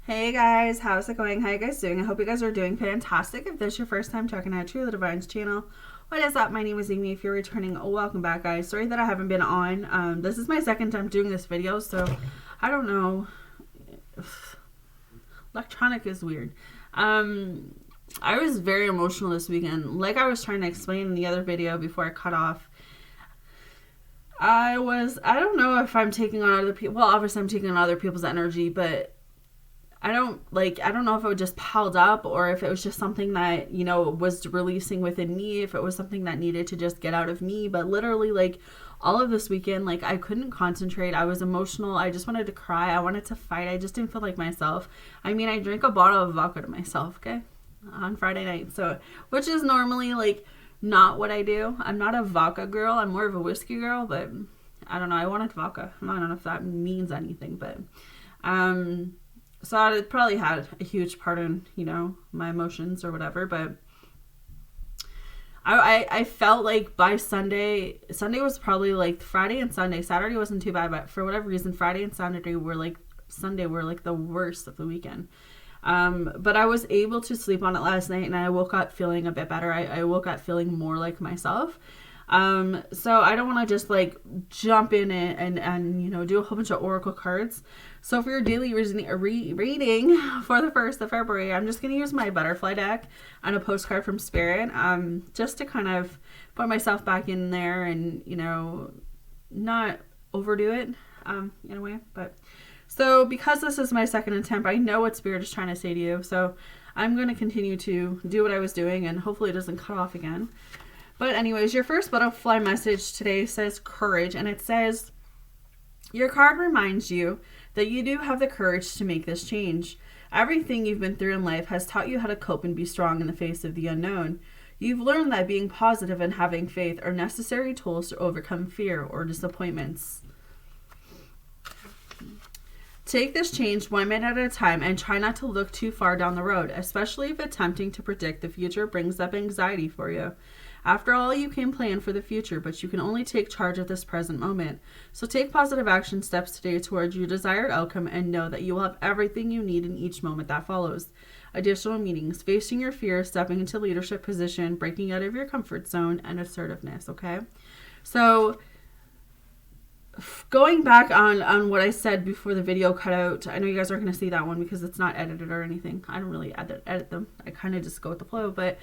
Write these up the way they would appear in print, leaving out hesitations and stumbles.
Hey guys, how's it going? How you guys doing? I hope you guys are doing fantastic. If this is your first time checking out True the Divine's channel, what is up? My name is Amy. If you're returning, welcome back, guys. Sorry that I haven't been on. This is my second time doing this video, so I don't know. Electronic is weird. I was very emotional this weekend. Like I was trying to explain in the other video before I cut off. I don't know if I'm taking on other people. Well, obviously I'm taking on other people's energy, but I don't know if it just piled up or if it was just something that, was releasing within me, if it was something that needed to just get out of me. But literally, all of this weekend, I couldn't concentrate. I was emotional. I just wanted to cry. I wanted to fight. I just didn't feel like myself. I mean, I drank a bottle of vodka to myself, okay, on Friday night. So, which is normally, not what I do. I'm not a vodka girl. I'm more of a whiskey girl, but I don't know. I wanted vodka. I don't know if that means anything, but, so it probably had a huge part in, my emotions or whatever, but I felt like by Sunday was probably Friday and Sunday. Saturday wasn't too bad, but for whatever reason, Friday and Sunday were the worst of the weekend. But I was able to sleep on it last night and I woke up feeling a bit better. I woke up feeling more like myself. So I don't want to just jump in it and do a whole bunch of oracle cards. So for your daily reading for the 1st of February, I'm just going to use my butterfly deck and a postcard from Spirit, just to kind of put myself back in there and, not overdo it, in a way. But so because this is my second attempt, I know what Spirit is trying to say to you. So I'm going to continue to do what I was doing and hopefully it doesn't cut off again. But anyways, your first butterfly message today says courage, and it says, your card reminds you that you do have the courage to make this change. Everything you've been through in life has taught you how to cope and be strong in the face of the unknown. You've learned that being positive and having faith are necessary tools to overcome fear or disappointments. Take this change 1 minute at a time and try not to look too far down the road, especially if attempting to predict the future brings up anxiety for you. After all, you can plan for the future, but you can only take charge of this present moment. So take positive action steps today towards your desired outcome and know that you will have everything you need in each moment that follows. Additional meanings: facing your fear, stepping into leadership position, breaking out of your comfort zone, and assertiveness, okay? So going back on what I said before the video cut out, I know you guys aren't going to see that one because it's not edited or anything. I don't really edit them. I kind of just go with the flow, but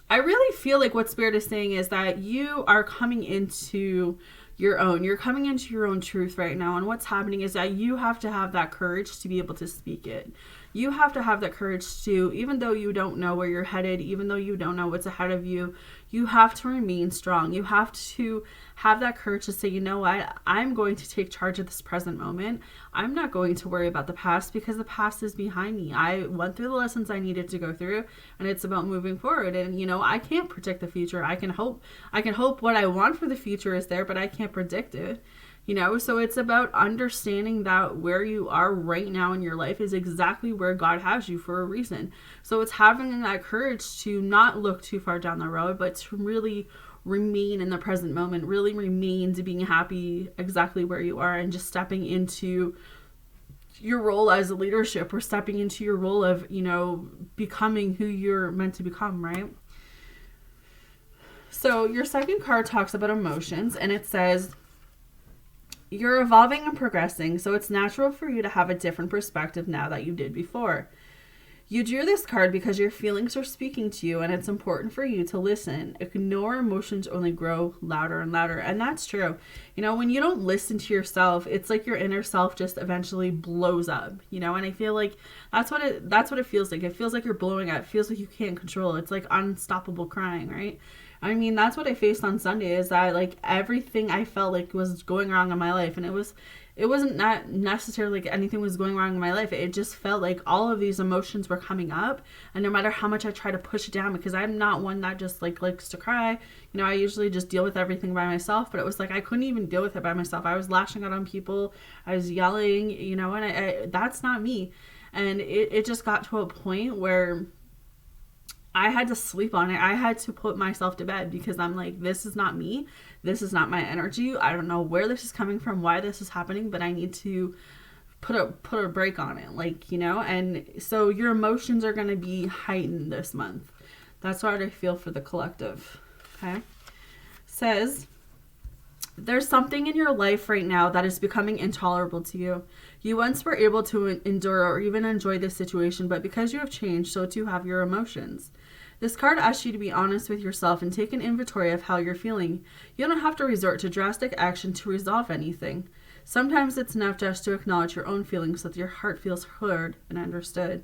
I really feel like what Spirit is saying is that you are coming into your own. You're coming into your own truth right now. And what's happening is that you have to have that courage to be able to speak it. You have to have that courage to, even though you don't know where you're headed, even though you don't know what's ahead of you, you have to remain strong. You have to have that courage to say, you know what, I'm going to take charge of this present moment. I'm not going to worry about the past because the past is behind me. I went through the lessons I needed to go through, and it's about moving forward. And, I can't predict the future. I can hope what I want for the future is there, but I can't predict it. So it's about understanding that where you are right now in your life is exactly where God has you for a reason. So it's having that courage to not look too far down the road, but to really remain in the present moment, really remain to being happy exactly where you are and just stepping into your role as a leadership or stepping into your role of, becoming who you're meant to become, right? So your second card talks about emotions, and it says, you're evolving and progressing, so it's natural for you to have a different perspective now that you did before. You drew this card because your feelings are speaking to you, and it's important for you to listen. Ignore emotions only grow louder and louder, and that's true. When you don't listen to yourself, it's like your inner self just eventually blows up, and I feel like that's what it feels like. It feels like you're blowing up. It feels like you can't control it. It's like unstoppable crying, right? I mean, that's what I faced on Sunday, is that everything I felt like was going wrong in my life, and it wasn't not necessarily like anything was going wrong in my life. It just felt like all of these emotions were coming up, and no matter how much I try to push it down, because I'm not one that just likes to cry. I usually just deal with everything by myself, but it was I couldn't even deal with it by myself. I was lashing out on people. I was yelling, and I that's not me. And it just got to a point where I had to sleep on it. I had to put myself to bed because I'm like, this is not me. This is not my energy. I don't know where this is coming from, why this is happening, but I need to put a break on it, like, you know. And so your emotions are going to be heightened this month. That's what I feel for the collective. Okay. Says, there's something in your life right now that is becoming intolerable to you. You once were able to endure or even enjoy this situation, but because you have changed, so too have your emotions. This card asks you to be honest with yourself and take an inventory of how you're feeling. You don't have to resort to drastic action to resolve anything. Sometimes it's enough just to acknowledge your own feelings so that your heart feels heard and understood.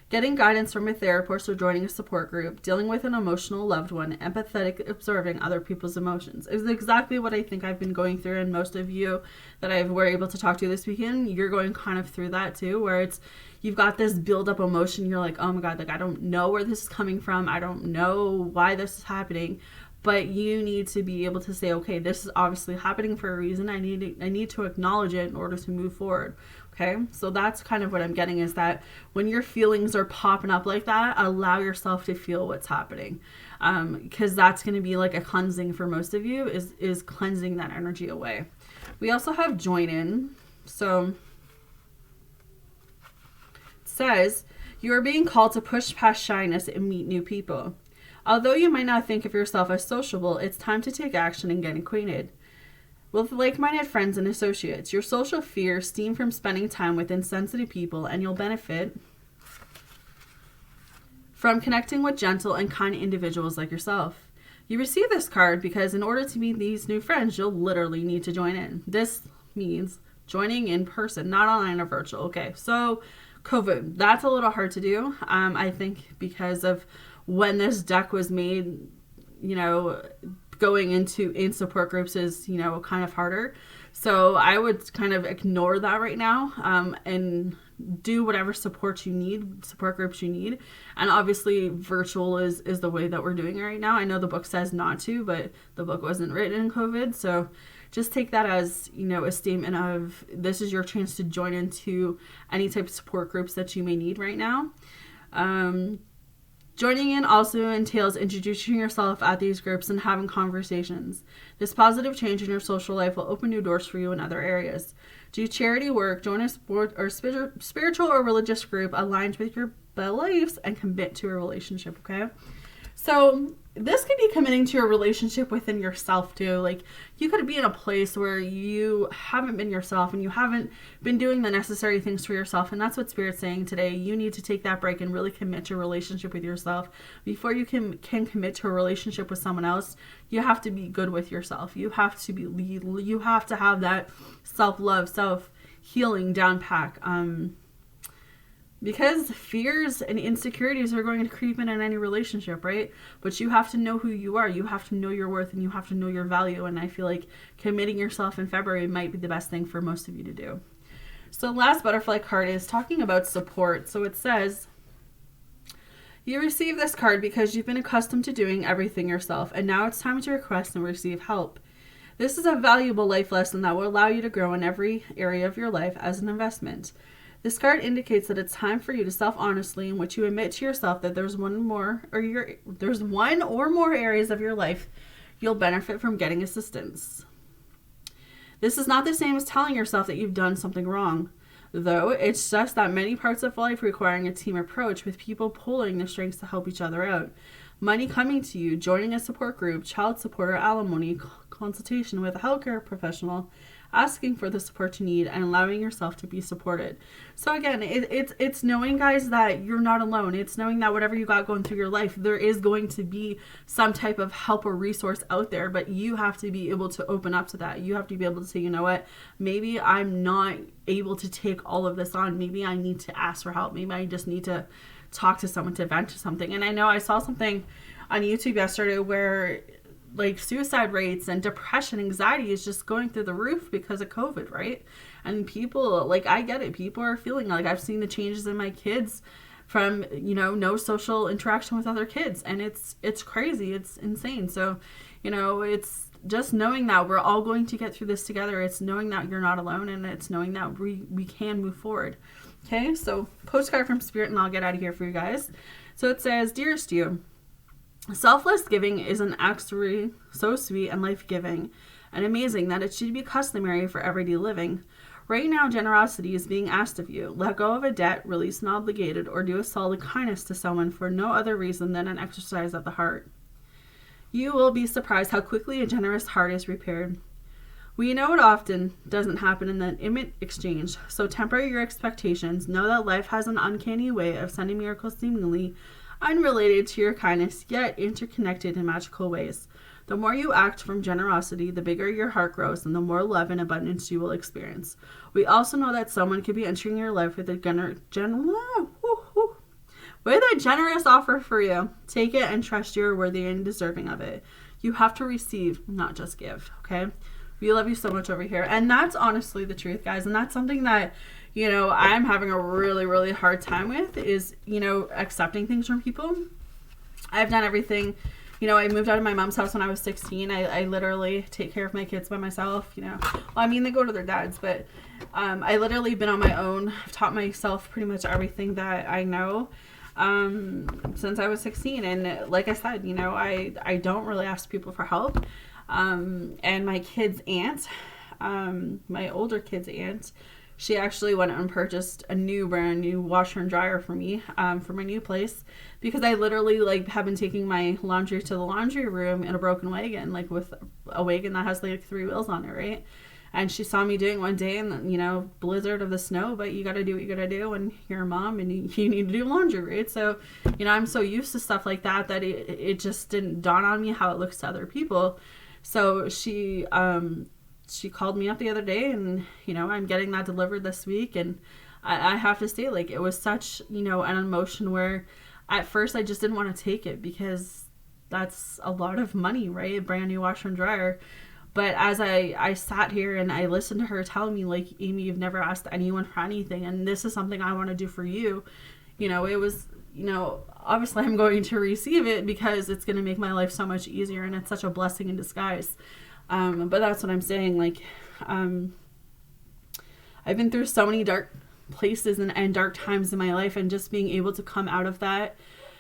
Getting guidance from a therapist or joining a support group, dealing with an emotional loved one, empathetic observing other people's emotions is exactly what I think I've been going through, and most of you that I were able to talk to this weekend, you're going kind of through that too, where it's you've got this build up emotion, you're like, oh my God, like I don't know where this is coming from, I don't know why this is happening, but you need to be able to say, okay, this is obviously happening for a reason, I need to acknowledge it in order to move forward. Okay, so that's kind of what I'm getting, is that when your feelings are popping up like that, allow yourself to feel what's happening, because that's going to be like a cleansing for most of you, is cleansing that energy away. We also have join in. So it says, you are being called to push past shyness and meet new people. Although you might not think of yourself as sociable, it's time to take action and get acquainted with like-minded friends and associates. Your social fears stem from spending time with insensitive people, and you'll benefit from connecting with gentle and kind individuals like yourself. You receive this card because in order to meet these new friends, you'll literally need to join in. This means joining in person, not online or virtual. Okay, so COVID, that's a little hard to do. I think because of when this deck was made, you know, going in support groups is, you know, kind of harder. So I would kind of ignore that right now, and do whatever support groups you need. And obviously virtual is the way that we're doing it right now. I know the book says not to, but the book wasn't written in COVID. So just take that as, you know, a statement of this is your chance to join into any type of support groups that you may need right now. Joining in also entails introducing yourself at these groups and having conversations. This positive change in your social life will open new doors for you in other areas. Do charity work, join a sport or spiritual or religious group aligned with your beliefs, and commit to a relationship, okay? So this could be committing to a relationship within yourself too. Like, you could be in a place where you haven't been yourself and you haven't been doing the necessary things for yourself. And that's what Spirit's saying today. You need to take that break and really commit to a relationship with yourself. Before you can commit to a relationship with someone else, you have to be good with yourself. You have to have that self-love, self-healing down pack. Because fears and insecurities are going to creep in any relationship, right? But you have to know who you are. You have to know your worth, and you have to know your value. And I feel like committing yourself in February might be the best thing for most of you to do. So the last butterfly card is talking about support. So it says, you receive this card because you've been accustomed to doing everything yourself, and now it's time to request and receive help. This is a valuable life lesson that will allow you to grow in every area of your life as an investment. This card indicates that it's time for you to self-honestly, in which you admit to yourself that there's one or more areas of your life you'll benefit from getting assistance. This is not the same as telling yourself that you've done something wrong, though it's just that many parts of life requiring a team approach with people pulling the strings to help each other out. Money coming to you, joining a support group, child support or alimony, consultation with a healthcare professional, asking for the support you need, and allowing yourself to be supported. So again, it's knowing, guys, that you're not alone. It's knowing that whatever you got going through your life, there is going to be some type of help or resource out there, but you have to be able to open up to that. You have to be able to say, you know what, maybe I'm not able to take all of this on. Maybe I need to ask for help. Maybe I just need to talk to someone, to vent to something. And I know I saw something on YouTube yesterday where like suicide rates and depression, anxiety is just going through the roof because of COVID, right? And people, like, I get it. People are feeling like, I've seen the changes in my kids from, you know, no social interaction with other kids. And it's crazy. It's insane. So, you know, it's just knowing that we're all going to get through this together. It's knowing that you're not alone, and it's knowing that we can move forward. Okay, so postcard from Spirit, and I'll get out of here for you guys. So it says, dearest you, selfless giving is an act so sweet and life-giving and amazing that it should be customary for everyday living. Right now, generosity is being asked of you. Let go of a debt, release an obligated, or do a solid kindness to someone for no other reason than an exercise of the heart. You will be surprised how quickly a generous heart is repaired. We know it often doesn't happen in the imminent exchange, so temper your expectations. Know that life has an uncanny way of sending miracles seemingly unrelated to your kindness, yet interconnected in magical ways. The more you act from generosity, the bigger your heart grows and the more love and abundance you will experience. We also know that someone could be entering your life with a generous offer for you. Take it and trust you're worthy and deserving of it. You have to receive, not just give, okay? We love you so much over here. And that's honestly the truth, guys. And that's something that, I'm having a really, really hard time with is, accepting things from people. I've done everything. I moved out of my mom's house when I was 16. I literally take care of my kids by myself, Well, I mean, they go to their dad's, but I literally been on my own. I've taught myself pretty much everything that I know since I was 16. And like I said, I don't really ask people for help. And my kid's aunt, my older kid's aunt, she actually went and purchased a brand new washer and dryer for me, for my new place, because I literally have been taking my laundry to the laundry room in a broken wagon, with a wagon that has 3 wheels on it, right? And she saw me doing one day and, blizzard of the snow, but you got to do what you got to do when you're a mom and you need to do laundry, right? So, I'm so used to stuff like that it just didn't dawn on me how it looks to other people. So she called me up the other day and, I'm getting that delivered this week. And I have to say, it was such, an emotion where at first I just didn't want to take it because that's a lot of money, right? A brand new washer and dryer. But as I sat here and I listened to her tell me, Amy, you've never asked anyone for anything. And this is something I want to do for you. It was, obviously I'm going to receive it because it's going to make my life so much easier. And it's such a blessing in disguise. But that's what I'm saying. I've been through so many dark places and dark times in my life, and just being able to come out of that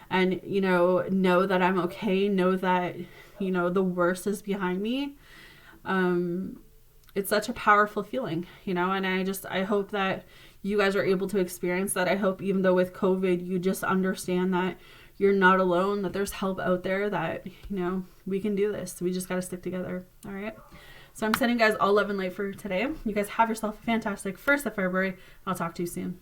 and, know that I'm okay, know that, the worst is behind me. It's such a powerful feeling, and I hope that you guys are able to experience that. I hope even though with COVID, you just understand that you're not alone, that there's help out there, that, we can do this. We just got to stick together. All right. So I'm sending you guys all love and light for today. You guys have yourself a fantastic 1st of February. I'll talk to you soon.